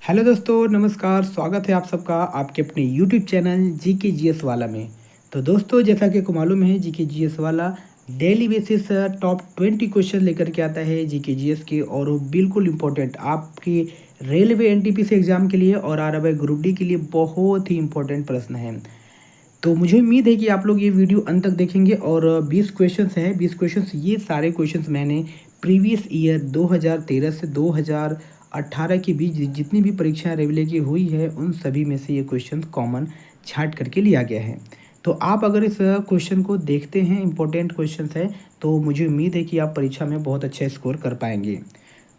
Hello दोस्तों, नमस्कार। स्वागत है आप सबका आपके अपने यूट्यूब चैनल जीके जीएस वाला में। तो दोस्तों, जैसा कि आपको मालूम है, जीके जीएस वाला डेली बेसिस टॉप 20 क्वेश्चन लेकर के आता है जीके जीएस के, और वो बिल्कुल इम्पोर्टेंट आपकी रेलवे एनटीपीसी एग्जाम के लिए और आरआरबी ग्रुप डी के लिए बहुत ही इम्पोर्टेंट प्रश्न है। तो मुझे उम्मीद है कि आप लोग ये वीडियो अंत तक देखेंगे। और 20 क्वेश्चंस हैं। 20 क्वेश्चंस, ये सारे क्वेश्चंस मैंने प्रीवियस ईयर 2013 से 2018 के बीच जितनी भी परीक्षाएं रेलवे की हुई है, उन सभी में से ये क्वेश्चन कॉमन छांट करके लिया गया है। तो आप अगर इस क्वेश्चन को देखते हैं, इंपॉर्टेंट क्वेश्चन है, तो मुझे उम्मीद है कि आप परीक्षा में बहुत अच्छा स्कोर कर पाएंगे।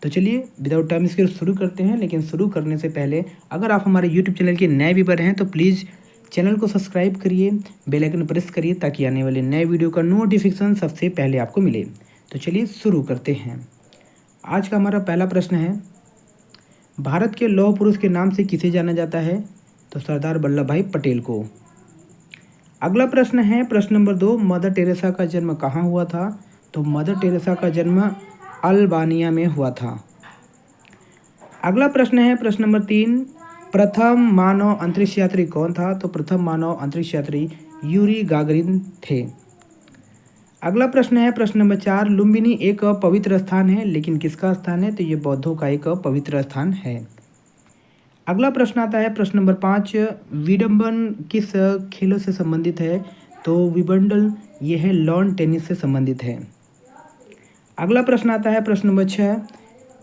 तो चलिए विदाउट टाइम इसके शुरू करते हैं। लेकिन शुरू करने से पहले अगर आप हमारे यूट्यूब चैनल के नए व्यूअर हैं तो प्लीज़ चैनल को सब्सक्राइब करिए, बेल आइकन प्रेस करिए, ताकि आने वाले नए वीडियो का नोटिफिकेशन सबसे पहले आपको मिले। तो चलिए शुरू करते हैं। आज का हमारा पहला प्रश्न है, भारत के लौह पुरुष के नाम से किसे जाना जाता है? तो सरदार वल्लभ भाई पटेल को। अगला प्रश्न है प्रश्न नंबर 2, मदर टेरेसा का जन्म कहाँ हुआ था? तो मदर टेरेसा का जन्म अल्बानिया में हुआ था। अगला प्रश्न है प्रश्न नंबर 3, प्रथम मानव अंतरिक्ष यात्री कौन था? तो प्रथम मानव अंतरिक्ष यात्री यूरी गागरिन थे। अगला प्रश्न है प्रश्न नंबर 4, लुम्बिनी एक पवित्र स्थान है, लेकिन किसका स्थान है? तो ये बौद्धों का एक पवित्र स्थान है। अगला प्रश्न आता है प्रश्न नंबर 5, विडम्बन किस खेलों से संबंधित है? तो विबंडल ये है लॉन टेनिस से संबंधित है। अगला प्रश्न आता है प्रश्न नंबर 6,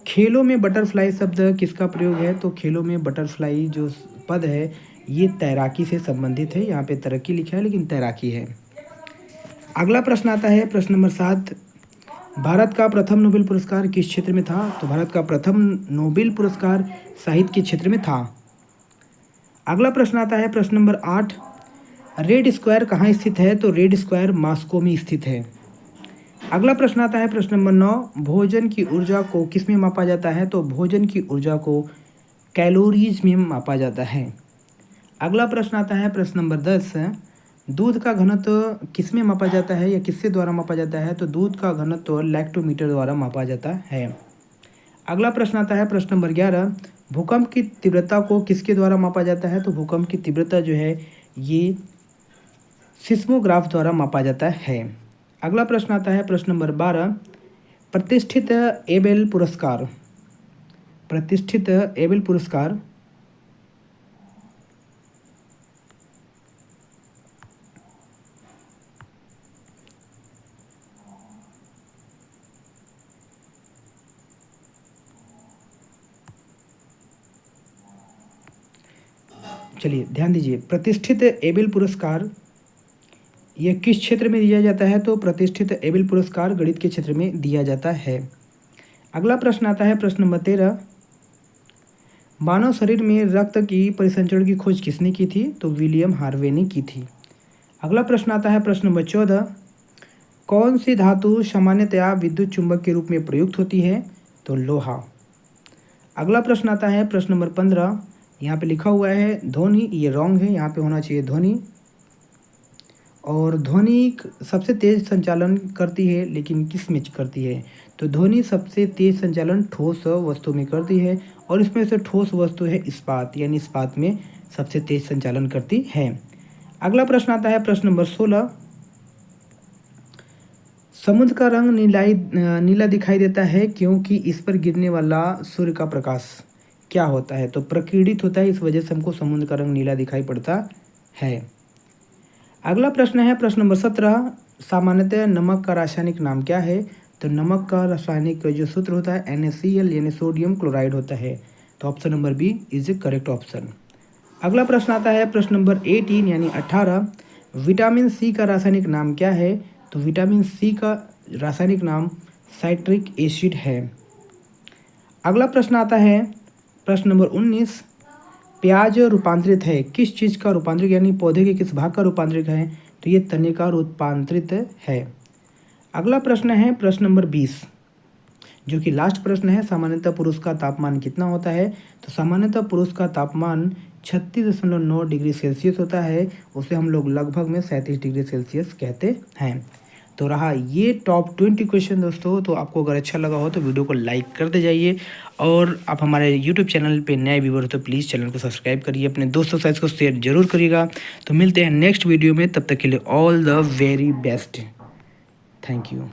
खेलों में बटरफ्लाई शब्द किसका प्रयोग है? तो खेलों में बटरफ्लाई जो पद है, ये तैराकी से संबंधित है। यहाँ पे तरक्की लिखा है, लेकिन तैराकी है। अगला प्रश्न आता है प्रश्न नंबर 7, भारत का प्रथम नोबेल पुरस्कार किस क्षेत्र में था? तो भारत का प्रथम नोबेल पुरस्कार साहित्य के क्षेत्र में था। अगला प्रश्न आता है प्रश्न नंबर 8, रेड स्क्वायर कहाँ स्थित है? तो रेड स्क्वायर मॉस्को में स्थित है। अगला प्रश्न आता है प्रश्न नंबर 9, भोजन की ऊर्जा को किस में मापा जाता है? तो भोजन की ऊर्जा को कैलोरीज में मापा जाता है। अगला प्रश्न आता है प्रश्न नंबर 10, दूध का घनत्व किस में मापा जाता है या किससे द्वारा मापा जाता है? तो दूध का घनत्व लैक्टोमीटर द्वारा मापा जाता है। अगला प्रश्न आता है प्रश्न नंबर 11, भूकंप की तीव्रता को किसके द्वारा मापा जाता है? तो भूकंप की तीव्रता जो है ये सिस्मोग्राफ द्वारा मापा जाता है। अगला प्रश्न आता है प्रश्न नंबर 12, प्रतिष्ठित एबेल पुरस्कार। प्रतिष्ठित एबेल पुरस्कार चलिए ध्यान दीजिए, प्रतिष्ठित एबेल पुरस्कार यह किस क्षेत्र में दिया जाता है? तो प्रतिष्ठित एबेल पुरस्कार गणित के क्षेत्र में दिया जाता है। अगला प्रश्न आता है प्रश्न नंबर 13, मानव शरीर में रक्त की परिसंचरण की खोज किसने की थी? तो विलियम हार्वे ने की थी। अगला प्रश्न आता है प्रश्न नंबर 14, कौन सी धातु सामान्यतया विद्युत चुंबक के रूप में प्रयुक्त होती है? तो लोहा। अगला प्रश्न आता है प्रश्न नंबर 15, यहाँ पे लिखा हुआ है ध्वनि, ये रॉन्ग है, यहाँ पे होना चाहिए ध्वनि। और ध्वनि सबसे तेज संचालन करती है, लेकिन किस में करती है? तो ध्वनि सबसे तेज संचालन ठोस वस्तु में करती है, और इसमें से ठोस वस्तु है इस्पात, यानी इस्पात में सबसे तेज संचालन करती है। अगला प्रश्न आता है प्रश्न नंबर 16, समुद्र का रंग नीला दिखाई देता है क्योंकि इस पर गिरने वाला सूर्य का प्रकाश क्या होता है? तो प्रकीर्णित होता है, इस वजह से हमको समुद्र का रंग नीला दिखाई पड़ता है। अगला प्रश्न है प्रश्न नंबर 17, सामान्यतः नमक का रासायनिक नाम क्या है? तो नमक का रासायनिक जो सूत्र होता है NaCl यानी सोडियम क्लोराइड होता है। तो option number B is a correct option. अगला प्रश्न आता है प्रश्न नंबर 18 यानी 18, विटामिन सी का रासायनिक नाम क्या है? तो विटामिन सी का रासायनिक नाम साइट्रिक एसिड है। अगला प्रश्न आता है प्रश्न नंबर 19, प्याज रूपांतरित है किस चीज़ का रूपांतरित, यानी पौधे के किस भाग का रूपांतरित है? तो ये तने का रूपांतरित है। अगला प्रश्न है प्रश्न नंबर 20, जो कि लास्ट प्रश्न है, सामान्यतः पुरुष का तापमान कितना होता है? तो सामान्यतः पुरुष का तापमान 36.9 डिग्री सेल्सियस होता है। उसे हम लोग लगभग में 37 डिग्री सेल्सियस कहते हैं। तो रहा ये टॉप 20 क्वेश्चन दोस्तों। तो आपको अगर अच्छा लगा हो तो वीडियो को लाइक करते जाइए, और आप हमारे यूट्यूब चैनल पे नए व्यूवर हो तो प्लीज़ चैनल को सब्सक्राइब करिए, अपने दोस्तों के साथ इसको शेयर जरूर करिएगा। तो मिलते हैं नेक्स्ट वीडियो में, तब तक के लिए all the very best. Thank you.